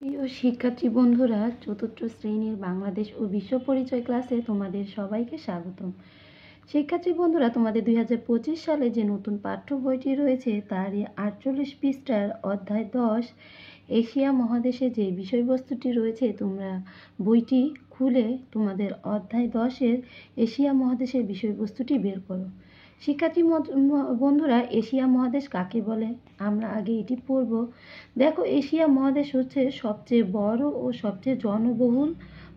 প্রিয় শিক্ষার্থী বন্ধুরা, চতুর্থ শ্রেণীর বাংলাদেশ ও বিশ্ব পরিচয় ক্লাসে তোমাদের সবাইকে স্বাগতম। শিক্ষার্থী বন্ধুরা, তোমাদের 2025 সালে যে নতুন পাঠ্য বইটি রয়েছে তারই 48 পৃষ্ঠার অধ্যায় 10 এশিয়া মহাদেশে যে বিষয়বস্তুটি রয়েছে, তোমরা বইটি খুলে তোমাদের অধ্যায় 10-এর এশিয়া মহাদেশের বিষয়বস্তুটি বের করো। শিক্ষার্থী বন্ধুরা, এশিয়া মহাদেশ কাকে বলে আমরা আগে এটি পড়ব। দেখো, এশিয়া মহাদেশ হচ্ছে সবচেয়ে বড় ও সবচেয়ে জনবহুল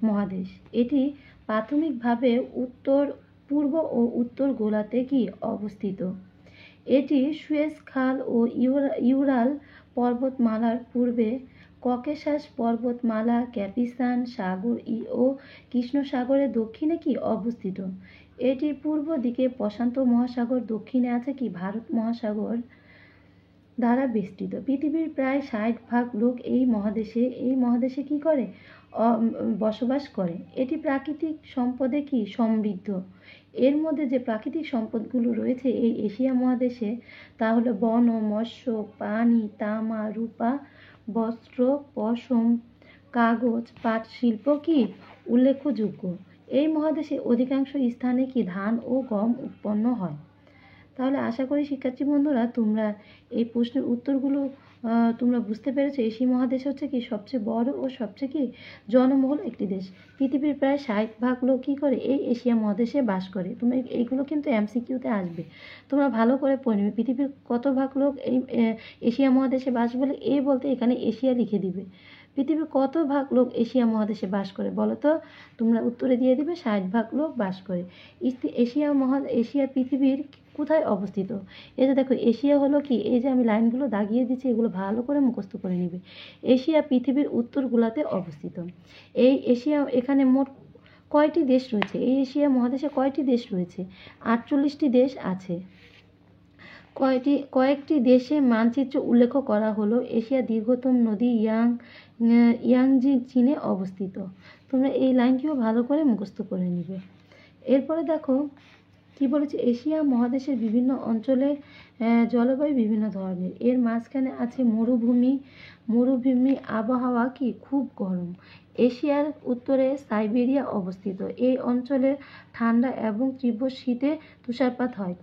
মহাদেশ। এটি প্রাথমিকভাবে উত্তর পূর্ব ও উত্তর গোলার্ধে কি অবস্থিত। এটি সুয়েজ খাল ও ইউরাল পর্বতমালার পূর্বে, ককেশাস পর্বতমালা, ক্যাস্পিয়ান সাগর ও কৃষ্ণ সাগরের দক্ষিণে কি অবস্থিত। এটি পূর্ব দিকে প্রশান্ত মহাসাগর, দক্ষিণে আছে কি ভারত মহাসাগর দ্বারা বেষ্টিত। পৃথিবীর প্রায় 60% লোক এই মহাদেশে কি করে বসবাস করে। এটি প্রাকৃতিক সম্পদে কি সমৃদ্ধ। এর মধ্যে যে প্রাকৃতিক সম্পদগুলো রয়েছে এই এশিয়া মহাদেশে তা হলো বন ও মৎস্য, পানি, তামা, রূপা, বস্ত্র, পশম, কাগজ, পাট শিল্প কি উল্লেখযোগ্য। এই মহাদেশে অধিকাংশ স্থানে কি ধান ও গম উৎপন্ন হয়। তাহলে আশা করি শিক্ষার্থী বন্ধুরা তোমরা এই প্রশ্নের উত্তরগুলো তোমরা বুঝতে পেরেছো। এশিয়া মহাদেশ হচ্ছে কি সবচেয়ে বড় ও সবচেয়ে কি জনবহুল একটি দেশ। পৃথিবীর প্রায় 60% লোক কী করে এই এশিয়া মহাদেশে বাস করে। তোমরা এইগুলো কিন্তু এমসিকিউতে আসবে, তোমরা ভালো করে পড়ে নেবে। পৃথিবীর কত ভাগ লোক এই এশিয়া মহাদেশে বাস বলে বলতে এখানে এশিয়া লিখে দিবে। পৃথিবীর কত ভাগ লোক এশিয়া মহাদেশে বাস করে বলো তো, তোমরা উত্তরে দিয়ে দিবে 60% লোক বাস করে। এশিয়া পৃথিবীর কোথায় অবস্থিত। এই যে দেখো, এশিয়া হলো কি, এই যে আমি লাইনগুলো দাগিয়ে দিচ্ছি এগুলো ভালো করে মুখস্থ করে নিবে। এশিয়া পৃথিবীর উত্তর গোলার্ধে অবস্থিত। এই এশিয়া এখানে মোট কয়টি দেশ রয়েছে, এই এশিয়া মহাদেশে কয়টি দেশ রয়েছে? 48টি দেশ আছে। কয়েকটি দেশে মানচিত্র উল্লেখ করা হলো। এশিয়ার দীর্ঘতম নদী ইয়াংজি চীনে অবস্থিত। তোমরা এই লাইনটিও ভালো করে মুখস্থ করে নিবে। এরপরে দেখো কি বলেছে, এশিয়া মহাদেশের বিভিন্ন অঞ্চলে জলবায়ু বিভিন্ন ধরনের। এর মাঝখানে আছে মরুভূমি আবহাওয়া কি খুব গরম। এশিয়ার উত্তরে সাইবেরিয়া অবস্থিত। এই অঞ্চলে ঠান্ডা এবং তীব্র শীতে তুষারপাত হয়।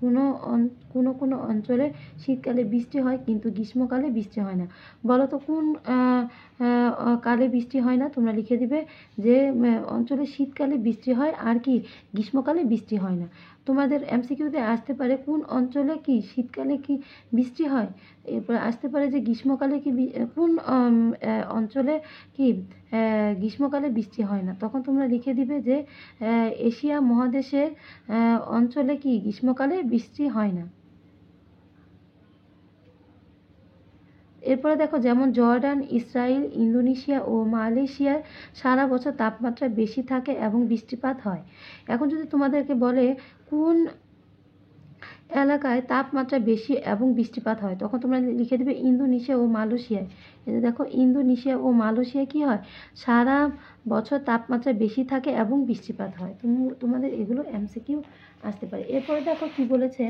কোনো অঞ্চলে শীতকালে বৃষ্টি হয় কিন্তু গ্রীষ্মকালে বৃষ্টি হয় না। বলো তো কোন কালে বৃষ্টি হয় না। তোমরা লিখে দিবে যে অঞ্চলে শীতকালে বৃষ্টি হয় আর কি গ্রীষ্মকালে বৃষ্টি হয় না। তোমাদের এমসিকিউতে আসতে পারে কোন অঞ্চলে কি শীতকালে কি বৃষ্টি হয়। এরপর আসতে পারে যে গ্রীষ্মকালে কি কোন অঞ্চলে কি গ্রীষ্মকালে বৃষ্টি হয় না। তখন তোমরা লিখে দিবে যে এশিয়া মহাদেশের অঞ্চলে কি গ্রীষ্মকালে বৃষ্টি হয় না। এরপরে দেখো, যেমন জর্ডান, ইসরায়েল, ইন্দোনেশিয়া ও মালয়েশিয়ার সারা বছর তাপমাত্রা বেশি থাকে এবং বৃষ্টিপাত হয়। এখন যদি তোমাদেরকে বলে কোন এলাকায় তাপমাত্রা বেশি এবং বৃষ্টিপাত হয়, তখন তোমরা লিখে দেবে ইন্দোনেশিয়া ও মালয়েশিয়ায়। এই দেখো, ইন্দোনেশিয়া ও মালয়েশিয়ায় কী হয়, সারা বছর তাপমাত্রা বেশি থাকে এবং বৃষ্টিপাত হয়। তোমাদের এগুলো এমসিকিউ আসতে পারে। এরপরে দেখো কি বলেছে,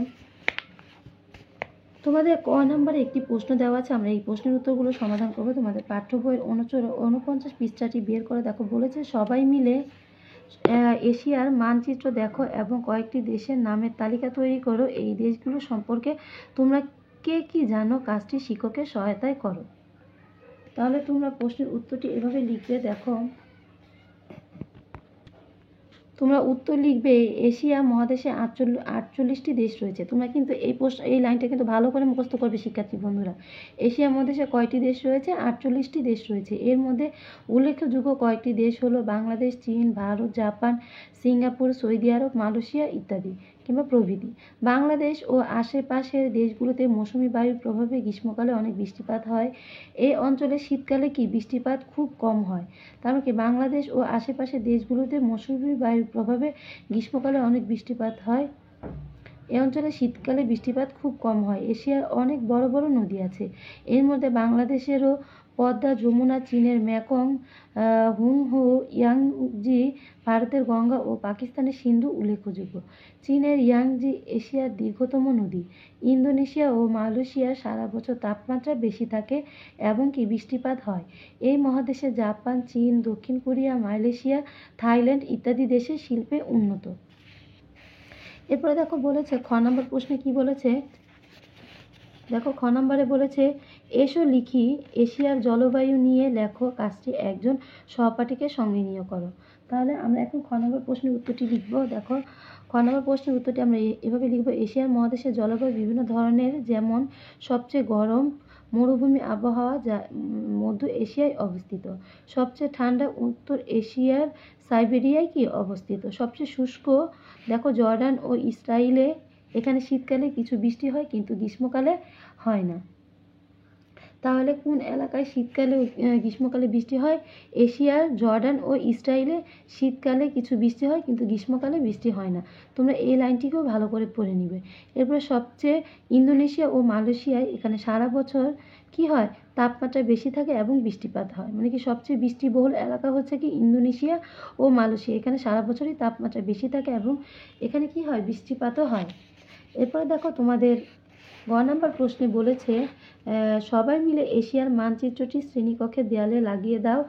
তোমাদের ক নম্বরে একটি প্রশ্ন দেওয়া আছে। আমরা এই প্রশ্নের উত্তরগুলো সমাধান করবো। তোমাদের পাঠ্য বইয়ের 49 পৃষ্ঠাটি বের করে দেখো। বলেছে সবাই মিলে এশিয়ার মানচিত্র দেখো এবং কয়েকটি দেশের নামের তালিকা তৈরি করো। এই দেশগুলো সম্পর্কে তোমরা কে কি জানো, কাজটি শিক্ষকের সহায়তায় করো। তাহলে তোমরা প্রশ্নের উত্তরটি এভাবে লিখবে। দেখো, তোমরা উত্তর লিখবে এশিয়া মহাদেশে 48টি দেশ রয়েছে। তোমরা কিন্তু এই লাইনটা কিন্তু ভালো করে মুখস্থ করবে শিক্ষার্থী বন্ধুরা। এশিয়া মহাদেশে কয়টি দেশ রয়েছে? 48টি দেশ রয়েছে। এর মধ্যে উল্লেখযোগ্য কয়েকটি দেশ হলো বাংলাদেশ, চীন, ভারত, জাপান, সিঙ্গাপুর, সৌদি আরব, মালয়েশিয়া ইত্যাদি কিংবা প্রভৃতি। বাংলাদেশ ও আশেপাশের দেশগুলোতে মৌসুমি বায়ুর প্রভাবে গ্রীষ্মকালে অনেক বৃষ্টিপাত হয়। এই অঞ্চলে শীতকালে কি বৃষ্টিপাত খুব কম হয়। তার মানে কি বাংলাদেশ ও আশেপাশের দেশগুলোতে মৌসুমি বায়ুর প্রভাবে গ্রীষ্মকালে অনেক বৃষ্টিপাত হয়। এই অঞ্চলে শীতকালে বৃষ্টিপাত খুব কম হয়। এশিয়ার অনেক বড় বড় নদী আছে। এর মধ্যে বাংলাদেশেরও পদ্মা, যমুনা, চীনের মেকং, হুংহো, ইয়াংজি, ভারতের গঙ্গা ও পাকিস্তানের সিন্ধু উল্লেখযোগ্য। চীনের ইয়াংজি এশিয়ার দীর্ঘতম নদী। ইন্দোনেশিয়া ও মালয়েশিয়ার সারা বছর তাপমাত্রা বেশি থাকে এবং কি বৃষ্টিপাত হয়। এই মহাদেশে জাপান, চীন, দক্ষিণ কোরিয়া, মালয়েশিয়া, থাইল্যান্ড ইত্যাদি দেশের শিল্পে উন্নত। এরপরে দেখো বলেছে খ নম্বর প্রশ্নে কি বলেছে, দেখো খ নম্বরে বলেছে এসো লিখি এশিয়ার জলবায়ু নিয়ে লেখো কাজটি একজন সহপাঠীকে সঙ্গে নিয়ে করো। তাহলে আমরা এখন খ নম্বর প্রশ্নের উত্তরটি লিখব। দেখো খ নম্বর প্রশ্নের উত্তরটি আমরা এভাবে লিখব, এশিয়ার মহাদেশের জলবায়ু বিভিন্ন ধরনের, যেমন সবচেয়ে গরম মরুভূমি আবহাওয়া যা মধ্য এশিয়ায় অবস্থিত, সবচেয়ে ঠান্ডা উত্তর এশিয়ার সাইবেরিয়ায় কি অবস্থিত, সবচেয়ে শুষ্ক দেখো জর্ডান ও ইসরায়েলে, এখানে শীতকালে কিছু বৃষ্টি হয় কিন্তু গ্রীষ্মকালে হয় না। তাহলে কোন এলাকায় শীতকালে গ্রীষ্মকালে বৃষ্টি হয়? এশিয়ার জর্ডান ও ইসরায়েলে শীতকালে কিছু বৃষ্টি হয় কিন্তু গ্রীষ্মকালে বৃষ্টি হয় না। তোমরা এই লাইনটিকেও ভালো করে পড়ে নিবে। এরপরে সবচেয়ে ইন্দোনেশিয়া ও মালয়েশিয়ায় এখানে সারা বছর কি হয়, তাপমাত্রা বেশি থাকে এবং বৃষ্টিপাত হয়, মানে কি সবচেয়ে বৃষ্টিবহুল এলাকা হচ্ছে কি ইন্দোনেশিয়া ও মালয়েশিয়া, এখানে সারা বছরই তাপমাত্রা বেশি থাকে এবং এখানে কি হয়, বৃষ্টিপাতও হয়। এরপরে দেখো তোমাদের গ নম্বর প্রশ্নে বলেছে সবাই মিলে এশিয়ার মানচিত্রটি শ্রেণীকক্ষের দেয়ালে লাগিয়ে দাও,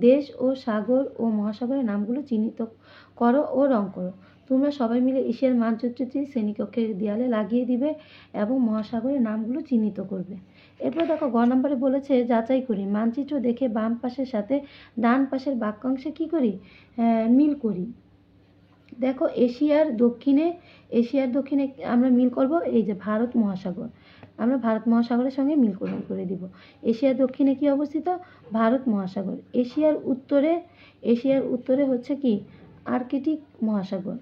দেশ ও সাগর ও মহাসাগরের নামগুলো চিহ্নিত করো ও রং করো। তোমরা সবাই মিলে এশিয়ার মানচিত্রটি শ্রেণীকক্ষের দেয়ালে লাগিয়ে দিবে এবং মহাসাগরের নামগুলো চিহ্নিত করবে। এরপর দেখো গ নম্বরে বলেছে যাচাই করি, মানচিত্র দেখে বাম পাশের সাথে ডান পাশের বাক্যাংশে কি করি, মিল করি। দেখো এশিয়ার দক্ষিণে আমরা মিল করব, এই যে ভারত মহাসাগর, আমরা ভারত মহাসাগরের সঙ্গে মিল করে দিব। এশিয়ার দক্ষিণে কি অবস্থিত, ভারত মহাসাগর। এশিয়ার উত্তরে হচ্ছে কি আর্কটিক মহাসাগর।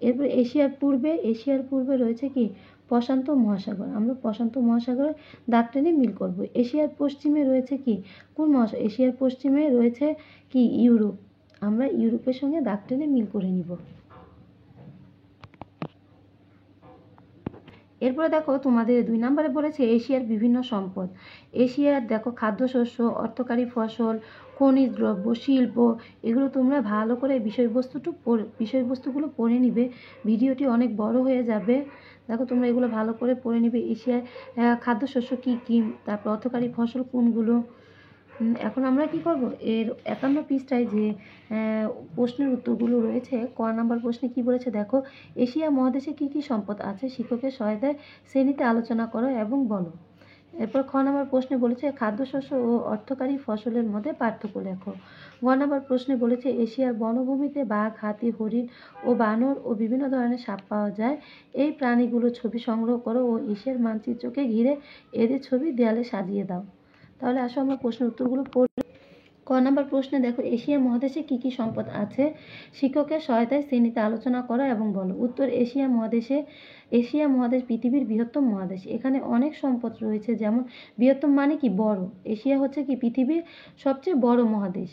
এরপর এশিয়ার পূর্বে রয়েছে কি প্রশান্ত মহাসাগর, আমরা প্রশান্ত মহাসাগরের দাগ টেনে মিল করব। এশিয়ার পশ্চিমে রয়েছে কি কোন মহাসাগর, এশিয়ার পশ্চিমে রয়েছে কি ইউরোপ, আমরা ইউরোপের সঙ্গে দাগ টেনে মিল করে নিব। এরপরে দেখো তোমাদের 2 নম্বরে বলেছে এশিয়ার বিভিন্ন সম্পদ। এশিয়ার দেখো খাদ্যশস্য, অর্থকারী ফসল, খনিজ দ্রব্য, শিল্প, এগুলো তোমরা ভালো করে বিষয়বস্তুগুলো পড়ে নিবে, ভিডিওটি অনেক বড় হয়ে যাবে। দেখো তোমরা এগুলো ভালো করে পড়ে নিবে। এশিয়ার খাদ্যশস্য কি কি, তারপর অর্থকারী ফসল কোনগুলো। এখন আমরা কি করব, এর 51 পৃষ্ঠায় যে প্রশ্নের উত্তরগুলো রয়েছে, ক নম্বর প্রশ্নে কি বলেছে দেখো, এশিয়া মহাদেশে কি কি সম্পদ আছে শিক্ষকের সহায়তায় শ্রেণীতে আলোচনা করো এবং বলো। এরপর খ নম্বর প্রশ্নে বলেছে খাদ্যশস্য ও অর্থকারী ফসলের মধ্যে পার্থক্য লেখো। গ নম্বর প্রশ্নে বলেছে এশিয়ার বনভূমিতে বাঘ, হাতি, হরিণ ও বানর ও বিভিন্ন ধরনের সাপ পাওয়া যায়, এই প্রাণীগুলোর ছবি সংগ্রহ করো ও এশিয়ার মানচিত্রকে ঘিরে এদের ছবি দেয়ালে সাজিয়ে দাও। তাহলে আসো আমরা প্রশ্নের উত্তরগুলো পড়ি। ক নম্বর প্রশ্নে দেখো এশিয়া মহাদেশে কি কি সম্পদ আছে শিক্ষকের সহায়তায় শ্রেণীতে আলোচনা করো এবং বলো। উত্তর এশিয়া মহাদেশ পৃথিবীর বৃহত্তম মহাদেশ, এখানে অনেক সম্পদ রয়েছে, যেমন বৃহত্তম মানে কি বড়, এশিয়া হচ্ছে কি পৃথিবীর সবচেয়ে বড় মহাদেশ।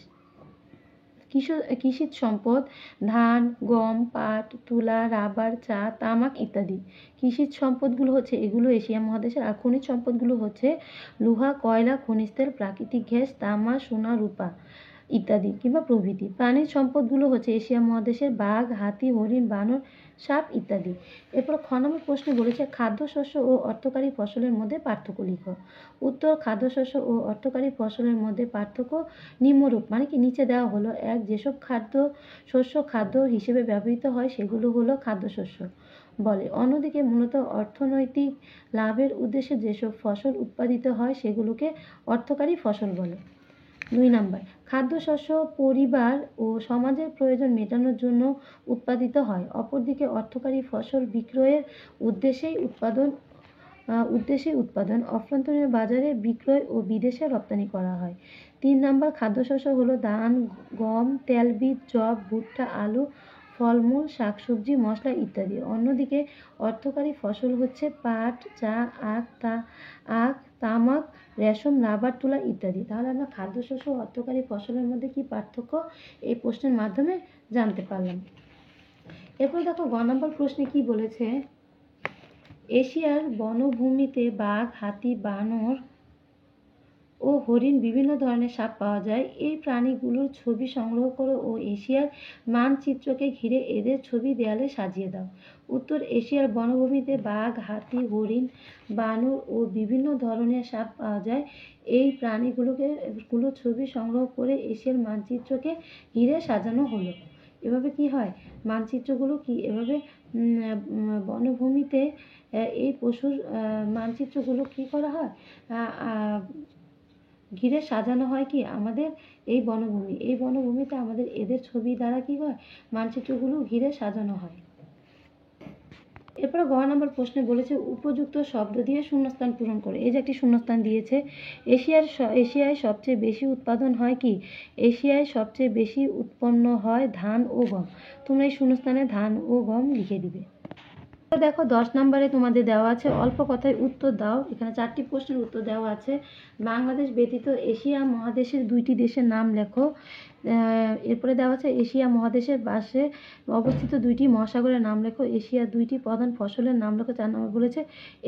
কৃষিজ সম্পদ ধান, গম, পাট, তুলা, রাবার, চা, তামাক ইত্যাদি কৃষিজ সম্পদগুলো হচ্ছে এগুলো এশিয়া মহাদেশের। আর খনিজ সম্পদগুলো হচ্ছে লোহা, কয়লা, খনিজ তেল, প্রাকৃতিক গ্যাস, তামা, সোনা, রূপা ইত্যাদি কিংবা প্রভৃতি। প্রাণীজ সম্পদগুলো হচ্ছে এশিয়া মহাদেশের বাঘ, হাতি, হরিণ, বানর, সাপ ইত্যাদি। এরপর খ নম্বর প্রশ্নে বলেছে খাদ্যশস্য ও অর্থকারী ফসলের মধ্যে পার্থক্য লিখো। উত্তর খাদ্যশস্য ও অর্থকারী ফসলের মধ্যে পার্থক্য নিম্নরূপ, মানে কি নিচে দেওয়া হলো। এক, যেসব শস্য খাদ্য হিসেবে ব্যবহৃত হয় সেগুলো হলো খাদ্যশস্য বলে। অন্যদিকে মূলত অর্থনৈতিক লাভের উদ্দেশ্যে যেসব ফসল উৎপাদিত হয় সেগুলোকে অর্থকারী ফসল বলে। 2 নম্বর খাদ্যশস্য পরিবার ও সমাজের প্রয়োজন মেটানোর জন্য উৎপাদিত হয়, অপরদিকে অর্থকারী ফসল বিক্রয়ের উদ্দেশ্যেই উৎপাদন, অভ্যন্তরীণ বাজারে বিক্রয় ও বিদেশে রপ্তানি করা হয়। 3 নম্বর খাদ্যশস্য হলো ধান, গম, তেলবীজ, যব, ভুট্টা, আলু, ফলমূল, শাকসবজি, মশলা ইত্যাদি। অন্যদিকে অর্থকারী ফসল হচ্ছে পাট, চা, আখ, তামাক, রেশম, রাবার, তুলা ইত্যাদি। তাহলে আমরা খাদ্যশস্য ও অর্থকারী ফসলের মধ্যে কি পার্থক্য এই প্রশ্নের মাধ্যমে জানতে পারলাম। এরপর দেখো গ নম্বর প্রশ্নে কি বলেছে, এশিয়ার বনভূমিতে বাঘ, হাতি, বানর ও হরিণ বিভিন্ন ধরনের সাপ পাওয়া যায়। এই প্রাণীগুলোর ছবি সংগ্রহ করো ও এশিয়ার মানচিত্রকে ঘিরে এদের ছবি দেয়ালে সাজিয়ে দাও। উত্তর, এশিয়ার বনভূমিতে বাঘ, হাতি, হরিণ, বানর ও বিভিন্ন ধরনের সাপ পাওয়া যায়। এই প্রাণীগুলোর ছবি সংগ্রহ করে এশিয়ার মানচিত্রকে ঘিরে সাজানো হলো। এভাবে কি হয়, মানচিত্রগুলো কি এভাবে বনভূমিতে এই পশুর মানচিত্রগুলো কি করা হয়, ঘিরে সাজানো হয় কি আমাদের এই বনভূমিতে আমাদের এদের ছবি দ্বারা কি হয়, মানচিত্রগুলো ঘিরে সাজানো হয়। এরপরে গ নম্বর প্রশ্নে বলেছে উপযুক্ত শব্দ দিয়ে শূন্যস্থান পূরণ করে। এই যে একটি শূন্যস্থান দিয়েছে, এশিয়ায় সবচেয়ে বেশি উৎপাদন হয় কি, এশিয়ায় সবচেয়ে বেশি উৎপন্ন হয় ধান ও গম। তোমরা এই শূন্যস্থানে ধান ও গম লিখে দিবে। দেখো 10 নম্বরে তোমাদের দেওয়া আছে অল্প কথায় উত্তর দাও। এখানে 4টি প্রশ্নের উত্তর দেওয়া আছে। বাংলাদেশ ব্যতীত এশিয়া মহাদেশের 2টি দেশের নাম লেখো। এরপরে দেওয়া আছে এশিয়া মহাদেশের পাশে অবস্থিত 2টি মহাসাগরের নাম লেখো। এশিয়ার 2টি প্রধান ফসলের নাম লেখো। 4 নম্বর বলেছে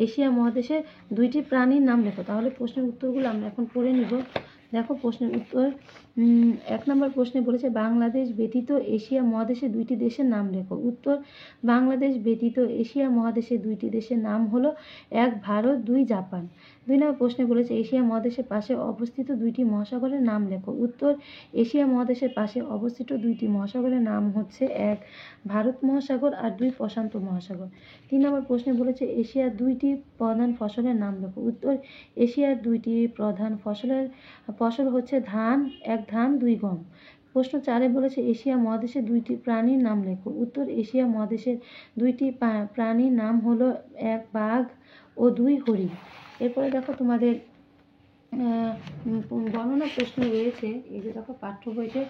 এশিয়া মহাদেশের 2টি প্রাণীর নাম লেখো। তাহলে প্রশ্নের উত্তরগুলো আমরা এখন পড়ে নিব। দেখো প্রশ্নের উত্তর, 1 নম্বর প্রশ্নে বলেছে বাংলাদেশ ব্যতীত এশিয়া মহাদেশের 2টি দেশের নাম লেখো। উত্তর, বাংলাদেশ ব্যতীত এশিয়া মহাদেশের 2টি দেশের নাম হলো 1 ভারত, 2 জাপান। 2 নম্বর প্রশ্নে বলেছে এশিয়া মহাদেশের পাশে অবস্থিত 2টি মহাসাগরের নাম লেখো। উত্তর, এশিয়া মহাদেশের পাশে অবস্থিত 2টি মহাসাগরের নাম হচ্ছে 1 ভারত মহাসাগর আর 2 প্রশান্ত মহাসাগর। 3 নম্বর প্রশ্নে বলেছে এশিয়ার 2টি প্রধান ফসলের নাম লেখো। উত্তর, এশিয়ার 2টি প্রধান ফসল হচ্ছে ধান, 1 ধান, 2 গম। প্রশ্ন 4 বলেছে এশিয়া মহাদেশের 2টি প্রাণীর নাম লেখো। উত্তর, এশিয়া মহাদেশের 2টি প্রাণীর নাম হলো 1 বাঘ ও 2 হরিণ। এরপরে দেখো তোমাদের গণনা প্রশ্ন রয়েছে। এই যে দেখো পাঠ্য বইতে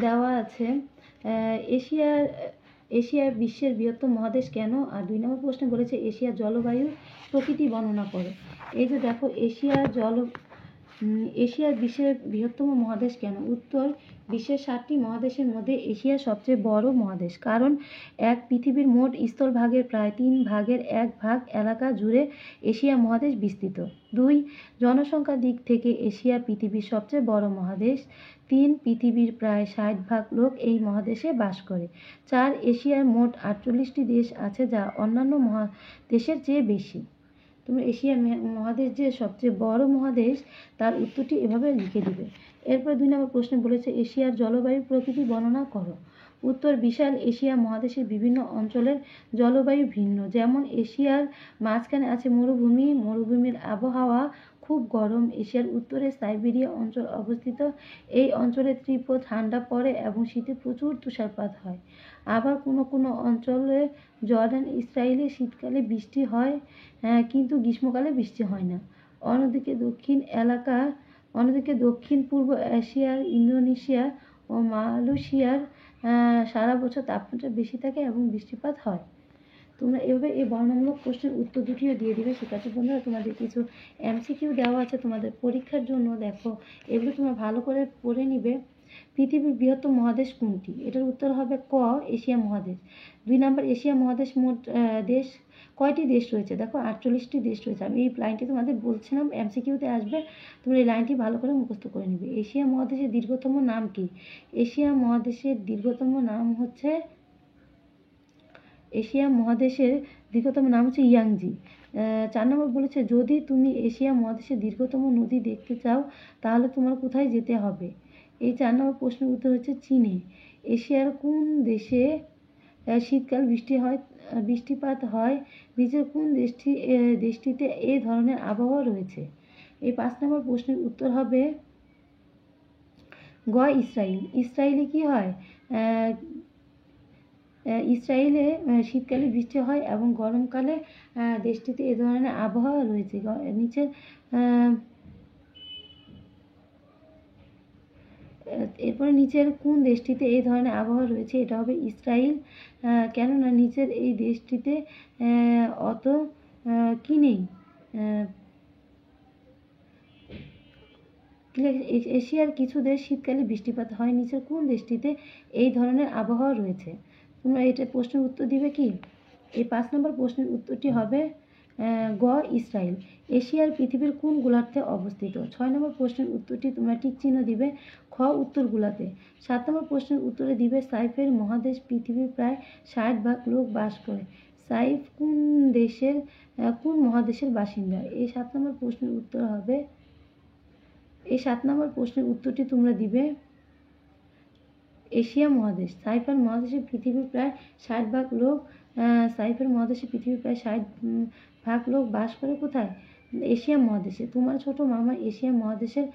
দেওয়া আছে এশিয়ার বিশ্বের বৃহত্তম মহাদেশ কেন। আর 2 নম্বর প্রশ্নে বলেছে এশিয়ার জলবায়ুর প্রকৃতি বর্ণনা করো। এই যে দেখো এশিয়ার বিশ্বের বৃহত্তম মহাদেশ কেন। উত্তর, বিশ্বের 7টি মহাদেশের মধ্যে এশিয়া সবচেয়ে বড় মহাদেশ। কারণ পৃথিবীর মোট স্থলভাগের প্রায় 3 ভাগের 1 ভাগ এলাকা জুড়ে এশিয়া মহাদেশ বিস্তৃত। 2, জনসংখ্যার দিক থেকে এশিয়া পৃথিবীর সবচেয়ে বড় মহাদেশ। 3, পৃথিবীর প্রায় 60% লোক এই মহাদেশে বাস করে। 4, এশিয়ার মোট 48টি দেশ আছে যা অন্যান্য মহাদেশের চেয়ে বেশি। তোমরা এশিয়া মহাদেশ যে সবচেয়ে বড় মহাদেশ তার উত্তরটি এভাবে লিখে দিবে। এরপর 2 নম্বর প্রশ্নে বলেছে এশিয়ার জলবায়ুর প্রকৃতি বর্ণনা করো। উত্তর, বিশাল এশিয়া মহাদেশের বিভিন্ন অঞ্চলের জলবায়ু ভিন্ন। যেমন এশিয়ার মাঝখানে আছে মরুভূমি, মরুভূমির আবহাওয়া খুব গরম। এশিয়ার উত্তরে সাইবেরিয়া অঞ্চল অবস্থিত। এই অঞ্চলে তীব্র ঠান্ডা পড়ে এবং শীতে প্রচুর তুষারপাত হয়। আবার কোনো কোনো অঞ্চলে জর্ডান, ইসরায়েলে শীতকালে বৃষ্টি হয় কিন্তু গ্রীষ্মকালে বৃষ্টি হয় না। অন্যদিকে দক্ষিণ পূর্ব এশিয়ার ইন্দোনেশিয়া ও মালয়েশিয়ার সারা বছর তাপমাত্রা বেশি থাকে এবং বৃষ্টিপাত হয়। তোমরা এভাবে এই বর্ণনামূলক প্রশ্নের উত্তর দুটিও দিয়ে দিবে। শিক্ষার্থী বন্ধুরা, তোমাদের কিছু MCQ দেওয়া আছে তোমাদের পরীক্ষার জন্য। দেখো এগুলো তোমরা ভালো করে পড়ে নিবে। পৃথিবীর বৃহত্তম মহাদেশ কোনটি? এটার উত্তর হবে ক, এশিয়া মহাদেশ। 2 নম্বর, এশিয়া মহাদেশ মোট কয়টি দেশ রয়েছে? দেখো 48টি দেশ রয়েছে। আমি এই লাইনটি তোমাদের বলছিলাম, MCQতে আসবে, তোমরা এই লাইনটি ভালো করে মুখস্থ করে নিবে। এশিয়া মহাদেশের দীর্ঘতম নাম কি? এশিয়া মহাদেশের দীর্ঘতম নাম হচ্ছে ইয়াংজি। 4 নম্বর বলেছে যদি তুমি এশিয়া মহাদেশের দীর্ঘতম নদী দেখতে চাও তাহলে তোমার কোথায় যেতে হবে? এই 4 নম্বর প্রশ্নের উত্তর হচ্ছে চীনে। এশিয়ার কোন দেশে শীতকাল বৃষ্টিপাত হয়? নিচের কোন দেশটিতে এই ধরনের আবহাওয়া রয়েছে? এই 5 নম্বর প্রশ্নের উত্তর হবে গ, ইসরায়েল। ইসরায়েলে কি হয়? ইসরায়েলে শীতকালে বৃষ্টি হয় এবং গরমকালে দেশটিতে এ ধরনের আবহাওয়া রয়েছে। এরপরে নিচের কোন দেশটিতে এই ধরনের আবহাওয়া রয়েছে? এটা হবে ইসরায়েল। কেননা নিচের এই দেশটিতে অত কি নেই, এশিয়ার কিছু দেশ শীতকালে বৃষ্টিপাত হয়। নিচের কোন দেশটিতে এই ধরনের আবহাওয়া রয়েছে? তোমরা এটা প্রশ্নের উত্তর দিবে কি? এই 5 নম্বর প্রশ্নের উত্তরটি হবে গ ইসরায়েল। এশিয়ার পৃথিবীর কোন গোলার্ধে অবস্থিত? 6 নম্বর প্রশ্নের উত্তরটি তোমরা টিক চিহ্ন দিবে খ উত্তর গোলার্ধে। 7 নম্বর প্রশ্নের উত্তরে দিবে সাইফের মহাদেশ পৃথিবীর প্রায় 60% লোক বাস করে। সাইফ কোন মহাদেশের বাসিন্দা? এই 7 নম্বর প্রশ্নের উত্তর হবে, এই 7 নম্বর প্রশ্নের উত্তরটি তোমরা দিবে এশিয়া মহাদেশ। সাইফার মহাদেশে পৃথিবীর প্রায় 60% লোক সাইফের মহাদেশে পৃথিবীর প্রায় 60% লোক বাস করে কোথায়? এশিয়া মহাদেশে। তোমার ছোট মামা এশিয়া মহাদেশের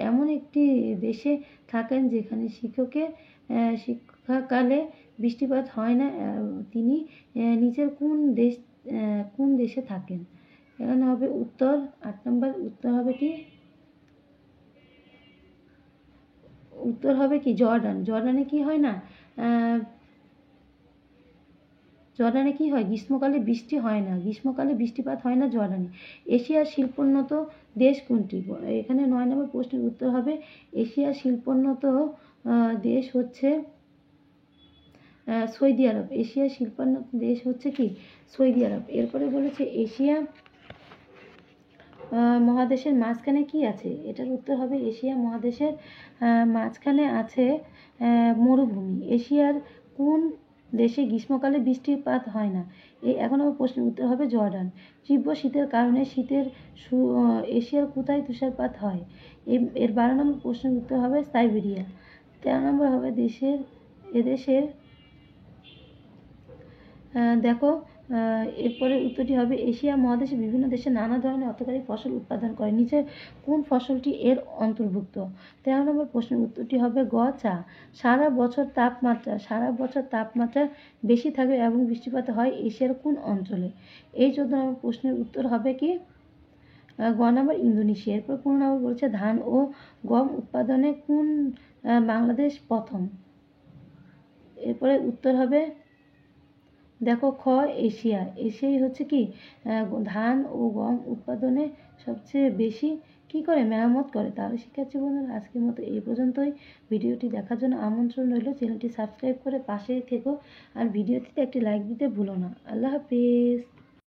এমন একটি দেশে থাকেন যেখানে শিক্ষাকালে বৃষ্টিপাত হয় না। তিনি নিচের কোন দেশে থাকেন? এখানে হবে উত্তর 8 নম্বর উত্তর হবে কি? উত্তর হবে কি জর্ডান। জর্ডানে কি হয় না? জর্ডানে কি হয়? গ্রীষ্মকালে বৃষ্টি হয় না, গ্রীষ্মকালে বৃষ্টিপাত হয় না জর্ডানে। এশিয়ার শিল্পোন্নত দেশ কোনটি? এখানে 9 নম্বর প্রশ্নের উত্তর হবে এশিয়ার শিল্পোন্নত দেশ হচ্ছে সৌদি আরব। এশিয়ার শিল্পোন্নত দেশ হচ্ছে কি? সৌদি আরব। এরপরে বলেছে এশিয়া মহাদেশের মাঝখানে কি আছে? এটার উত্তর হবে এশিয়া মহাদেশের মাঝখানে আছে মরুভূমি। এশিয়ার কোন দেশে গ্রীষ্মকালে বৃষ্টিপাত হয় না? এখন আমার প্রশ্নের উত্তর হবে জর্ডান। তীব্র শীতের কারণে এশিয়ার কোথায় তুষারপাত হয়? এর 12 নম্বর প্রশ্নের উত্তর হবে সাইবেরিয়া। 13 নম্বর হবে এদেশের দেখো এরপরে উত্তরটি হবে এশিয়া মহাদেশে বিভিন্ন দেশে নানা ধরনের অর্থকরী ফসল উৎপাদন করে। নিচের কোন ফসলটি এর অন্তর্ভুক্ত? 13 নম্বর প্রশ্নের উত্তরটি হবে গ চা। সারা বছর তাপমাত্রা বেশি থাকে এবং বৃষ্টিপাত হয় এশিয়ার কোন অঞ্চলে? এই 14 নম্বর প্রশ্নের উত্তর হবে কি? গ নম্বর ইন্দোনেশিয়া। এরপর 15 নম্বর বলছে ধান ও গম উৎপাদনে কোন বাংলাদেশ প্রথম? এরপরে উত্তর হবে দেখো খ এশিয়াই হচ্ছে কি ধান ও গম উৎপাদনে সবচেয়ে বেশি কি করে? মেরামত করে। তাহলে শিক্ষার্থী বন্ধুরা আজকের মতো এই পর্যন্তই। ভিডিওটি দেখার জন্য আমন্ত্রণ রইল। চ্যানেলটি সাবস্ক্রাইব করে পাশেই থেকো আর ভিডিওটিতে একটি লাইক দিতে ভুলো না। আল্লাহ হাফিজ।